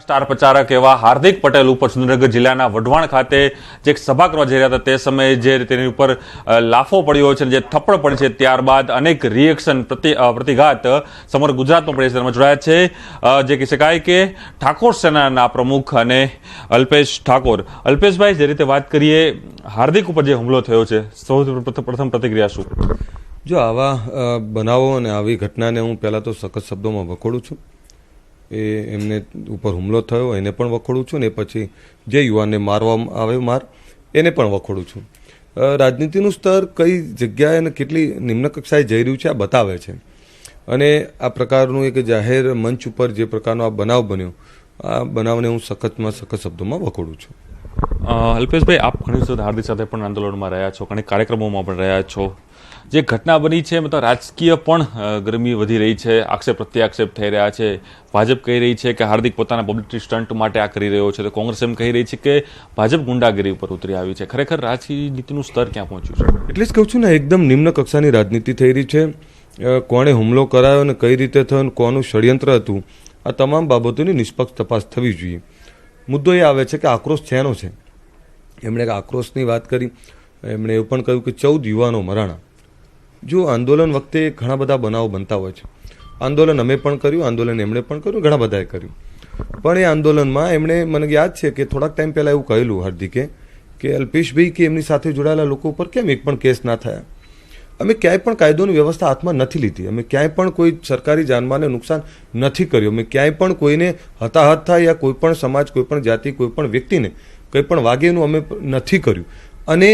Star પ્રચારક એવા હાર્દિક પટેલ ઉપર સુરેન્દ્રનગર જિલ્લાના વઢવાણ ખાતે જે એક સભા કરવા જઈ રહ્યા હતા તે સમયે જે તેની ઉપર લાફો પડ્યો છે, જે થપ્પડ પડી છે, ત્યારબાદ અનેક રિએક્શન પ્રતિઘાત સમગ્ર ગુજરાતમાં પડે છે. તેમાં જોડાયા છે જે કહી શકાય કે ઠાકોર સેનાના પ્રમુખ અને અલ્પેશ ઠાકોર. અલ્પેશભાઈ, જે રીતે વાત કરીએ હાર્દિક ઉપર જે હુમલો થયો છે, સૌથી પ્રથમ પ્રતિક્રિયા શું? જો આવા બનાવો અને આવી ઘટનાને હું પહેલાં તો સખત શબ્દોમાં વખોડું છું. એમને ઉપર હુમલો થયો એને પણ વખોડું છું, ને પછી જે યુવાનને મારવામાં આવ્યો એને પણ વખોડું છું. રાજનીતિનું સ્તર કઈ જગ્યાએ અને કેટલી નિમ્ન કક્ષાએ જઈ રહ્યું છે આ બતાવે છે. અને આ પ્રકારનું એક જાહેર મંચ ઉપર જે પ્રકારનો આ બનાવ બન્યો, આ બનાવને હું સખત શબ્દોમાં વખોડું છું. અલ્પેશભાઈ, આપ ઘણી વખત હાર્દિક સાથે પણ આંદોલનમાં રહ્યા છો, ઘણી કાર્યક્રમોમાં પણ રહ્યા છો. જે ઘટના બની છે મતલબ રાજકીય પણ ગરમી વધી રહી છે, આક્ષેપ પ્રત્યાક્ષેપ થઈ રહ્યા છે. ભાજપ કહી રહી છે કે હાર્દિક પોતાના પબ્લિસિટી સ્ટન્ટ માટે આ કરી રહ્યો છે, તો કોંગ્રેસ એમ કહી રહી છે કે ભાજપ ગુંડાગીરી ઉપર ઉતરી આવી છે. ખરેખર રાજનીતિનું સ્તર ક્યાં પહોંચ્યું છે? એટલે જ કહું છું ને, એકદમ નિમ્ન કક્ષાની રાજનીતિ થઈ રહી છે. કોણે હુમલો કરાયો અને કઈ રીતે થયો અને કોનું ષડયંત્ર હતું, આ તમામ બાબતોની નિષ્પક્ષ તપાસ થવી જોઈએ. મુદ્દો એ આવે છે કે આક્રોશ શેનો છે. એમણે આક્રોશની વાત કરી, એમણે એવું પણ કહ્યું કે 14 યુવાનો મરાણા. જો આંદોલન વખતે ઘણા બધા બનાવો બનતા હોય છે. આંદોલન અમે પણ કર્યું, આંદોલન એમણે પણ કર્યું, ઘણા બધાએ કર્યું. પણ એ આંદોલનમાં એમણે, મને યાદ છે કે થોડાક ટાઈમ પહેલાં એવું કહેલું હાર્દિકે કે અલ્પેશભાઈ કે એમની સાથે જોડાયેલા લોકો ઉપર કેમ એક પણ કેસ ના થયા. અમે ક્યાંય પણ કાયદોની વ્યવસ્થા હાથમાં નથી લીધી. અમે ક્યાંય પણ કોઈ સરકારી જાનમાલને નુકસાન નથી કર્યું. અમે ક્યાંય પણ કોઈને હતાહત થાય યા કોઈ પણ સમાજ, કોઈ પણ જાતિ, કોઈ પણ વ્યક્તિને કંઈ પણ વાગે એનું અમે નથી કર્યું. અને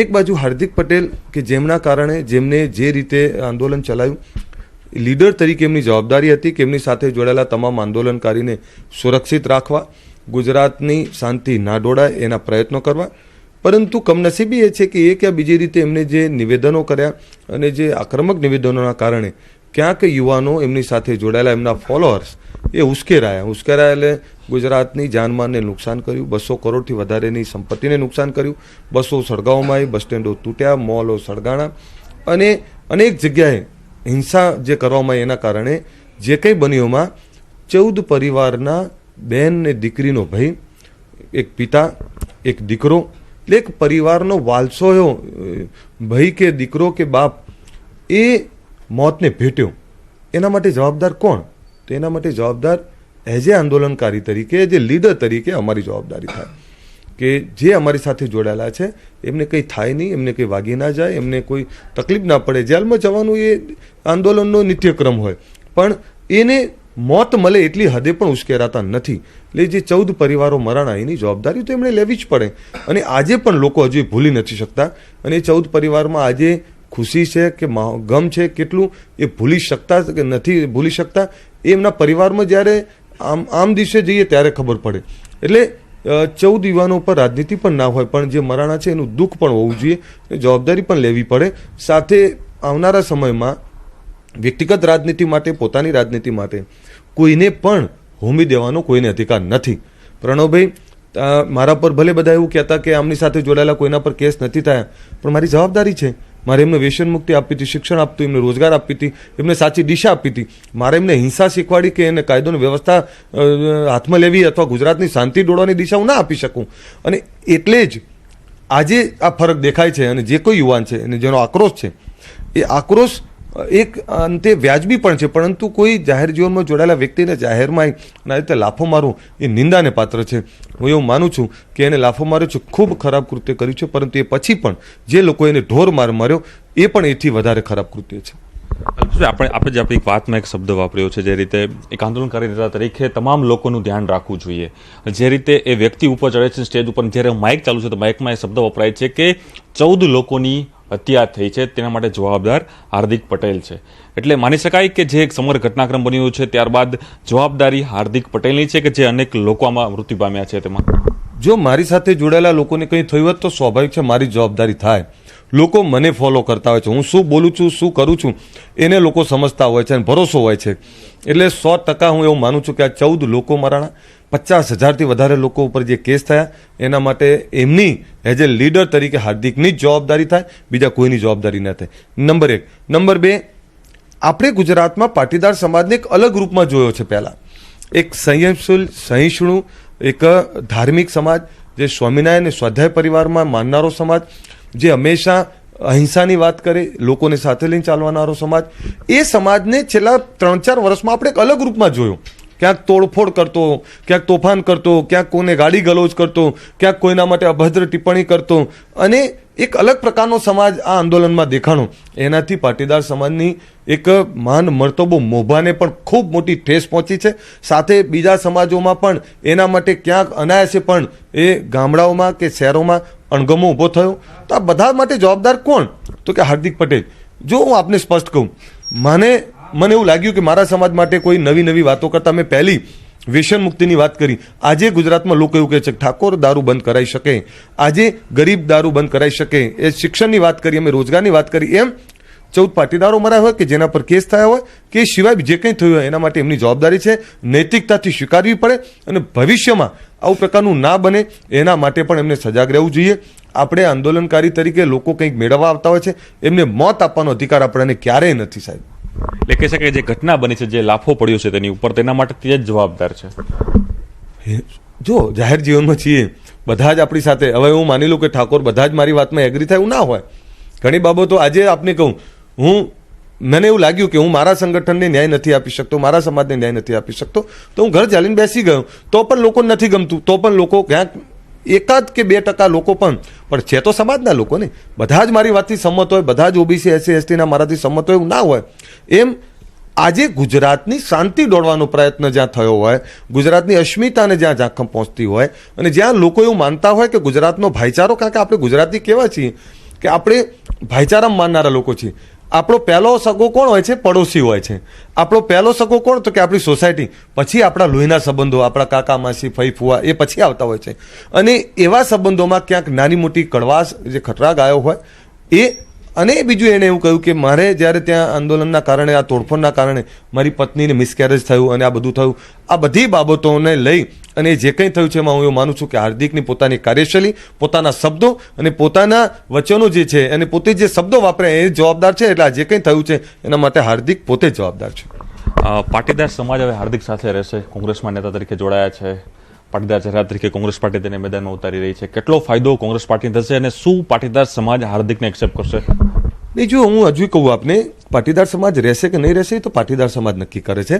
એક બાજુ હાર્દિક પટેલ કે જેમના કારણે જેમને જે રીતે આંદોલન ચલાવ્યું, લીડર તરીકે એમની જવાબદારી હતી કે એમની સાથે જોડાયેલા તમામ આંદોલનકારીને સુરક્ષિત રાખવા, ગુજરાતની શાંતિ ના ડોળાય એના પ્રયત્નો કરવા. પરંતુ કમનસીબી એ છે કે એક યા બીજી રીતે એમને જે નિવેદનો કર્યા અને જે આક્રમક નિવેદનોના કારણે ક્યાંક યુવાનો એમની સાથે જોડાયેલા એમના ફોલોઅર્સ એ ઉશ્કેરાયા એટલે ગુજરાતની જાનમાલને નુકસાન કર્યું. 200 કરોડથી વધારેની સંપત્તિને નુકસાન કર્યું. બસો સળગાવવામાં આવી, બસ સ્ટેન્ડો તૂટ્યા, મોલો સળગાણા અને અનેક જગ્યાએ હિંસા જે કરવામાં આવી. એના કારણે જે કંઈ બન્યોમાં 14 પરિવારના બેન ને દીકરીનો ભાઈ, એક પિતા, એક દીકરો, એટલે એક પરિવારનો વાલસોયો ભાઈ કે દીકરો કે બાપ એ મોતને ભેટ્યો. એના માટે જવાબદાર કોણ? તો એના માટે જવાબદાર એઝ એ આંદોલનકારી તરીકે, જે લીડર તરીકે અમારી જવાબદારી થાય કે જે અમારી સાથે જોડાયેલા છે એમને કંઈ થાય નહીં, એમને કંઈ વાગી ના જાય, એમને કોઈ તકલીફ ના પડે. જેલમાં જવાનું એ આંદોલનનો નિત્યક્રમ હોય, પણ એને મોત મળે એટલી હદે પણ ઉશ્કેરાતા નથી. એટલે જે 14 પરિવારો મરાણા એની જવાબદારી તો એમણે લેવી જ પડે. અને આજે પણ લોકો હજુ ભૂલી નથી શકતા. અને એ 14 પરિવારમાં આજે ખુશી છે કે ગમ છે, કેટલું એ ભૂલી શકતા કે નથી ભૂલી શકતા, એ એમના પરિવારમાં જ્યારે આમ દિવસે જઈએ ત્યારે ખબર પડે. એટલે 14 યુવાનો પર રાજનીતિ પણ ના હોય, પણ જે મરાણા છે એનું દુઃખ પણ હોવું જોઈએ, જવાબદારી પણ લેવી પડે. સાથે આવનારા સમયમાં વ્યક્તિગત રાજનીતિ માટે, પોતાની રાજનીતિ માટે કોઈને પણ હોમી દેવાનો કોઈને અધિકાર નથી. પ્રણવભાઈ, મારા પર ભલે બધા એવું કહેતા કે આમની સાથે જોડાયેલા કોઈના પર કેસ નથી થયા, પણ મારી જવાબદારી છે. મારે એમને વ્યસન મુક્તિ આપી હતી, શિક્ષણ આપતું, એમને રોજગાર આપી હતી, એમને સાચી દિશા આપી હતી. મારે એમને હિંસા શીખવાડી કે એને કાયદોની વ્યવસ્થા હાથમાં લેવી અથવા ગુજરાતની શાંતિ ડોળવાની દિશા હું ના આપી શકું. અને એટલે જ આજે આ ફરક દેખાય છે. અને જે કોઈ યુવાન છે અને જેનો આક્રોશ છે, એ આક્રોશ એક અંતે વ્યાજબી પણ છે. પરંતુ કોઈ જાહેર જીવનમાં જોડાયેલા વ્યક્તિને જાહેરમાં આ રીતે લાફો મારવો એ નિંદાને પાત્ર છે. હું એવું માનું છું કે એને લાફો માર્યો છે, ખૂબ ખરાબ કૃત્ય કર્યું છે. પરંતુ એ પછી પણ જે લોકો એને ઢોર માર માર્યો એ પણ એથી વધારે ખરાબ કૃત્ય છે. આપણે જે આપણી વાતમાં એક શબ્દ વાપર્યો છે, જે રીતે એક આંદોલનકારી નેતા તરીકે તમામ લોકોનું ધ્યાન રાખવું જોઈએ. જે રીતે એ વ્યક્તિ ઉપર ચડે છે સ્ટેજ ઉપર, જ્યારે માઇક ચાલુ છે તો માઇકમાં એ શબ્દ વપરાય છે કે 14 લોકોની હત્યા થઈ છે, તેના માટે જવાબદાર હાર્દિક પટેલ છે. એટલે માની શકાય કે જે એક સમગ્ર ઘટનાક્રમ બન્યો છે ત્યારબાદ જવાબદારી હાર્દિક પટેલની છે કે જે અનેક લોકો આમાં મૃત્યુ પામ્યા છે. તેમાં જો મારી સાથે જોડાયેલા લોકોને કંઈ થયું હોત તો સ્વાભાવિક છે મારી જવાબદારી થાય. લોકો મને ફોલો કરતા હોય છે, હું શું બોલું છું, શું કરું છું એને લોકો સમજતા હોય છે અને ભરોસો હોય છે. એટલે 100% હું એવું માનું છું કે આ 14 લોકો મરાણા, 50,000થી વધારે લોકો ઉપર જે કેસ થયા, એના માટે એમની એઝ એ લીડર તરીકે હાર્દિકની જ જવાબદારી થાય, બીજા કોઈની જવાબદારી ન થાય. નંબર 1. નંબર 2, આપણે ગુજરાતમાં પાટીદાર સમાજને એક અલગ રૂપમાં જોયો છે પહેલાં. એક સંયમશીલ સહિષ્ણુ એક ધાર્મિક સમાજ, જે સ્વામિનારાયણ અને સ્વાધ્યાય પરિવારમાં માનનારો સમાજ, જે હંમેશા અહિંસાની વાત કરે, લોકોને સાથે લઈને ચાલવાનારો સમાજ, એ સમાજને છેલ્લા 3-4 વર્ષમાં આપણે એક અલગ રૂપમાં જોયો. ક્યાંક તોડફોડ કરતો, ક્યાંક તોફાન કરતો, ક્યાંક કોઈને ગાડી ગલોચ કરતો, ક્યાંક કોઈના માટે અભદ્ર ટિપ્પણી કરતો, અને એક અલગ પ્રકારનો સમાજ આ આંદોલનમાં દેખાણો. એનાથી પાટીદાર સમાજની એક માન મર્તબો મોભાને પણ ખૂબ મોટી ઠેસ પહોંચી છે. સાથે બીજા સમાજોમાં પણ એના માટે ક્યાંક અનાયાસે પણ એ ગામડાઓમાં કે શહેરોમાં અણગમો ઊભો થયો. તો આ બધા માટે જવાબદાર કોણ? તો કે હાર્દિક પટેલ. જો હું આપને સ્પષ્ટ કહું, મને એવું લાગ્યું કે મારા સમાજ માટે કોઈ નવી વાતો કરતા મેં પહેલી વ્યસન મુક્તિની વાત કરી. આજે ગુજરાતમાં લોકો એવું કહે છે કે ઠાકોર દારૂ બંધ કરાવી શકે, આજે ગરીબ દારૂ બંધ કરાવી શકે, એ શિક્ષણની વાત કરી, અમે રોજગારની વાત કરી. એમ 14 પાટીદારો મરાયા હોય કે જેના પર કેસ થયા હોય કે સિવાય જે કંઈ થયું હોય, એના માટે એમની જવાબદારી છે, નૈતિકતાથી સ્વીકારવી પડે, અને ભવિષ્યમાં આવું પ્રકારનું ના બને એના માટે પણ એમને સજાગ રહેવું જોઈએ. આપણે આંદોલનકારી તરીકે લોકો કંઈક મેળવવા આવતા હોય છે, એમને મોત આપવાનો અધિકાર આપણને ક્યારેય નથી સાહેબ. એટલે કહી શકાય જે ઘટના બની છે, જે લાફો પડ્યો છે તેની ઉપર, તેના માટે તે જ જવાબદાર છે. જો જાહેર જીવનમાં છીએ બધા જ આપણી સાથે, હવે હું માની લઉં કે ઠાકોર બધા જ મારી વાતમાં એગ્રી થાય એવું ના હોય. ઘણી બાબતો આજે આપને કહું, મને એવું લાગ્યું કે હું મારા સંગઠનને ન્યાય નથી આપી શકતો, મારા સમાજને ન્યાય નથી આપી શકતો, તો હું ઘર ચાલીને બેસી ગયો. તો પણ લોકો નથી ગમતું, તો પણ લોકો ક્યાંક 1 કે 2% લોકો પણ છે તો સમાજના લોકો ને, બધા જ મારી વાતથી સંમત હોય, બધા જ ઓબીસી SC ST ના મારાથી સંમત હોય એવું ના હોય. એમ આજે ગુજરાતની શાંતિ દોડવાનો પ્રયત્ન જ્યાં થયો હોય, ગુજરાતની અસ્મિતાને જ્યાં ઝાંખમ પહોંચતી હોય, અને જ્યાં લોકો એવું માનતા હોય કે ગુજરાતનો ભાઈચારો, કારણ કે આપણે ગુજરાતી કેવા છીએ કે આપણે ભાઈચારામાં માનનારા લોકો છીએ. આપણો પહેલો સગો કોણ હોય છે? પડોશી હોય છે. આપણો પહેલો સગો કોણ? તો કે આપણી સોસાયટી, પછી આપણા લોહીના સંબંધો, આપણા કાકા માસી ફઈ ફુવા, એ પછી આવતા હોય છે. અને એવા સંબંધોમાં ક્યાંક નાની મોટી કડવાશ જે ખતરા ગાયો હોય એ. અને બીજું એણે એવું કહ્યું કે મારે જ્યારે ત્યાં આંદોલનના કારણે, આ તોડફોડના કારણે મારી પત્નીને મિસકેરેજ થયું અને આ બધું થયું, આ બધી બાબતોને લઈ અને જે કંઈ થયું છે એમાં હું એવું માનું છું કે હાર્દિકની પોતાની કાર્યશૈલી, પોતાના શબ્દો અને પોતાના વચનો જે છે, અને પોતે જે શબ્દો વાપરે એ જવાબદાર છે. એટલે આ જે કંઈ થયું છે એના માટે હાર્દિક પોતે જ જવાબદાર છે. પાટીદાર સમાજ હવે હાર્દિક સાથે રહેશે, કોંગ્રેસમાં નેતા તરીકે જોડાયા છે, પાટીદાર ચહેરા તરીકે કોંગ્રેસ પાર્ટી તેને મેદાનમાં ઉતારી રહી છે. કેટલો ફાયદો કોંગ્રેસ પાર્ટીને થશે, અને શું પાટીદાર સમાજ હાર્દિકને એક્સેપ્ટ કરશે? નહીં, જો હું હજુ કહું આપને, પાટીદાર સમાજ રહેશે કે નહીં રહેશે એ તો પાટીદાર સમાજ નક્કી કરે છે.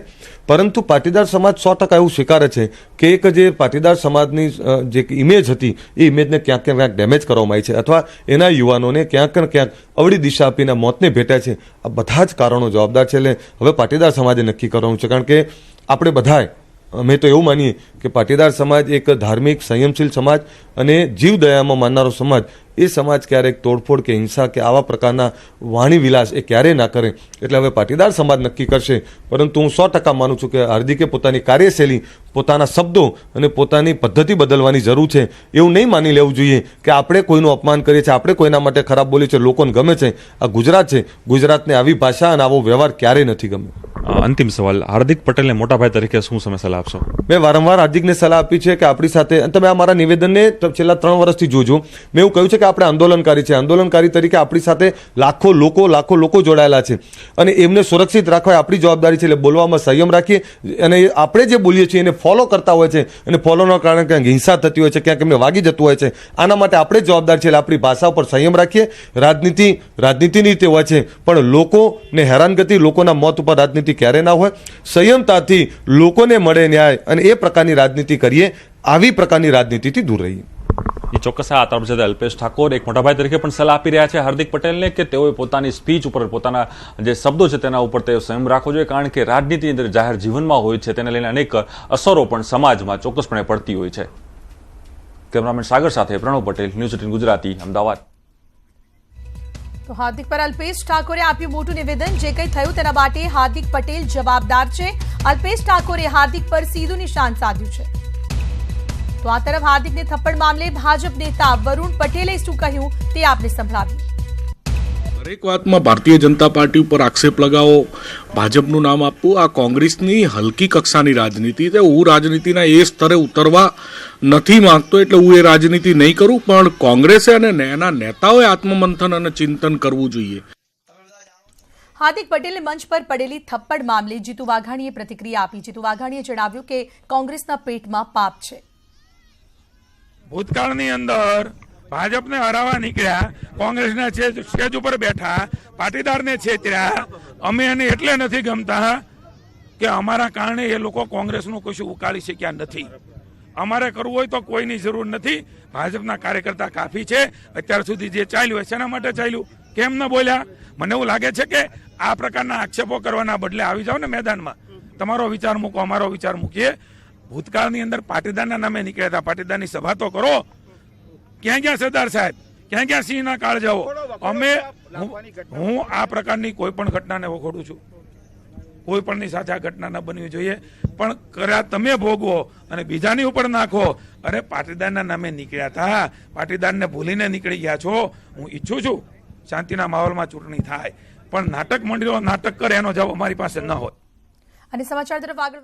પરંતુ પાટીદાર સમાજ 100% એવું સ્વીકારે છે કે એક જે પાટીદાર સમાજની જે ઇમેજ હતી એ ઇમેજને ક્યાંક ક્યાંક ડેમેજ કરવામાં આવી છે, અથવા એના યુવાનોને ક્યાંક ને ક્યાંક અવળી દિશા આપીને મોતને ભેટ્યા છે. આ બધા જ કારણો જવાબદાર છે. એટલે હવે પાટીદાર સમાજે નક્કી કરવાનું છે, કારણ કે આપણે બધાએ, અમે તો એવું માનીએ કે પાટીદાર સમાજ એક ધાર્મિક સંયમશીલ સમાજ અને જીવદયામાં માનનારો સમાજ, એ સમાજ ક્યારેક તોડફોડ કે હિંસા કે આવા પ્રકારના વાણી વિલાસ એ ક્યારેય ના કરે. એટલે હવે પાટીદાર સમાજ નક્કી કરશે. પરંતુ હું 100% માનું છું કે હાર્દિકે પોતાની કાર્યશૈલી, પોતાના શબ્દો અને પોતાની પદ્ધતિ બદલવાની જરૂર છે. એવું નહીં માની લેવું જોઈએ કે આપણે કોઈનું અપમાન કરીએ છીએ, આપણે કોઈના માટે ખરાબ બોલીએ છીએ, લોકોને ગમે છે. આ ગુજરાત છે, ગુજરાતને આવી ભાષા અને આવો વ્યવહાર ક્યારેય નથી ગમે. અંતિમ સવાલ, હાર્દિક પટેલને મોટા ભાઈ તરીકે શું તમે સલાહ આપશો? મેં વારંવાર હાર્દિકને સલાહ આપી છે કે આપણી સાથે, તમે આ મારા નિવેદનને છેલ્લા 3 વર્ષથી જોજો, મેં એવું કહ્યું છે કે આપણે આંદોલનકારી છે, આંદોલનકારી તરીકે આપણી સાથે લાખો લોકો જોડાયેલા છે, અને એમને સુરક્ષિત રાખવા આપણી જવાબદારી છે. એટલે બોલવામાં સંયમ રાખીએ, અને આપણે જે બોલીએ છીએ એને ફોલો કરતા હોય છે, અને ફોલોના કારણે ક્યાંક હિંસા થતી હોય છે, ક્યાંક એમને વાગી જતું હોય છે. આના માટે આપણે જવાબદાર છે. એટલે આપણી ભાષા ઉપર સંયમ રાખીએ. રાજનીતિની રીતે હોય છે, પણ લોકોને હેરાનગતિ, લોકોના મોત ઉપર રાજનીતિ ક્યારે ના હોય. સંયમતાથી લોકોને મળે ન્યાય, અને એ પ્રકારની રાજનીતિ કરીએ. આવી પ્રકારની રાજનીતિથી દૂર રહીએ. એ ચોક્કસ આ તરફ છે અલ્પેશ ઠાકોર એક મોટાભાઈ તરીકે પણ સલાહ આપી રહ્યા છે હાર્દિક પટેલને કે તેઓએ પોતાની સ્પીચ ઉપર, પોતાના જે શબ્દો છે તેના ઉપર તેઓ સંયમ રાખવો જોઈએ, કારણ કે રાજનીતિ અંદર જાહેર જીવનમાં હોય છે, તેને લઈને અનેક અસરો પણ સમાજમાં ચોક્કસપણે પડતી હોય છે. કેમેરામેન સાગર સાથે પ્રણવ પટેલ, ન્યૂઝ 18 ગુજરાતી, અમદાવાદ. તો હાર્દિક પર અલ્પેશ ઠાકોરે આપ્યું મોટું નિવેદન. જે કંઈ થયું તેના માટે હાર્દિક પટેલ જવાબદાર છે. અલ્પેશ ઠાકોરે હાર્દિક પર સીધું નિશાન સાધ્યું છે. તો આ તરફ હાર્દિકને થપ્પડ મામલે ભાજપ નેતા વરુણ પટેલે શું કહ્યું તે આપને સંભળાવ્યું. દરેક વાતમાં ભારતીય જનતા પાર્ટી ઉપર આક્ષેપ લગાવો, ભાજપનું નામ આપવું, આ કોંગ્રેસની હલકી કક્ષાની રાજનીતિ છે. હું રાજનીતિના એ સ્તરે ઉતરવા નથી માંગતો, એટલે હું એ રાજનીતિ નહીં કરું. પણ કોંગ્રેસે અને એના નેતાઓએ આત્મમંથન અને ચિંતન કરવું જોઈએ. હાર્દિક પટેલે મંચ પર પડેલી થપ્પડ મામલે જીતુ વાઘાણીએ પ્રતિક્રિયા આપી. જીતુ વાઘાણીએ જણાવ્યું કે કોંગ્રેસના પેટમાં પાપ છે. ભૂતકાળની અંદર ભાજપને હરાવવા નીકળ્યા, કોંગ્રેસના સ્ટેજ ઉપર બેઠા, પાટીદારને છેતર્યા. અમે એને એટલે નથી ગમતા કે અમારા કારણે એ લોકો કોંગ્રેસનું કશું ઉકાળી શક્યા નથી. અમારે કરવું હોય તો કોઈની જરૂર નથી. ભાજપના કાર્યકર્તા કાફી છે. અત્યાર સુધી જે ચાલ્યું હોય શેના માટે ચાલ્યું, કેમ ન બોલ્યા? મને એવું લાગે છે કે આ પ્રકારના આક્ષેપો કરવાના બદલે આવી જાઓ ને મેદાનમાં, તમારો વિચાર મૂકો, અમારો વિચાર મૂકીએ. ભૂતકાળની અંદર પાટીદારના નામે નીકળ્યા હતા, પાટીદારની સભા તો કરો. ક્યાં ગયા સરદાર સાહેબ, ક્યાં ગયા સિંહના કાળજાઓ? હું આ પ્રકારની કોઈ પણ ઘટનાને વખોડું છું. કોઈ પણની સાથે આ ઘટના ન બનવી જોઈએ, પણ કર્યા તમે ભોગવો અને બીજાની ઉપર નાખો. અરે પાટીદારના નામે નીકળ્યા હતા, પાટીદારને ભૂલીને નીકળી ગયા છો. હું ઈચ્છું છું શાંતિના માહોલમાં ચૂંટણી થાય, પણ નાટક મંડળીઓ નાટક કરે એનો જવાબ અમારી પાસે ન હોય. અને સમાચાર તરફ આગળ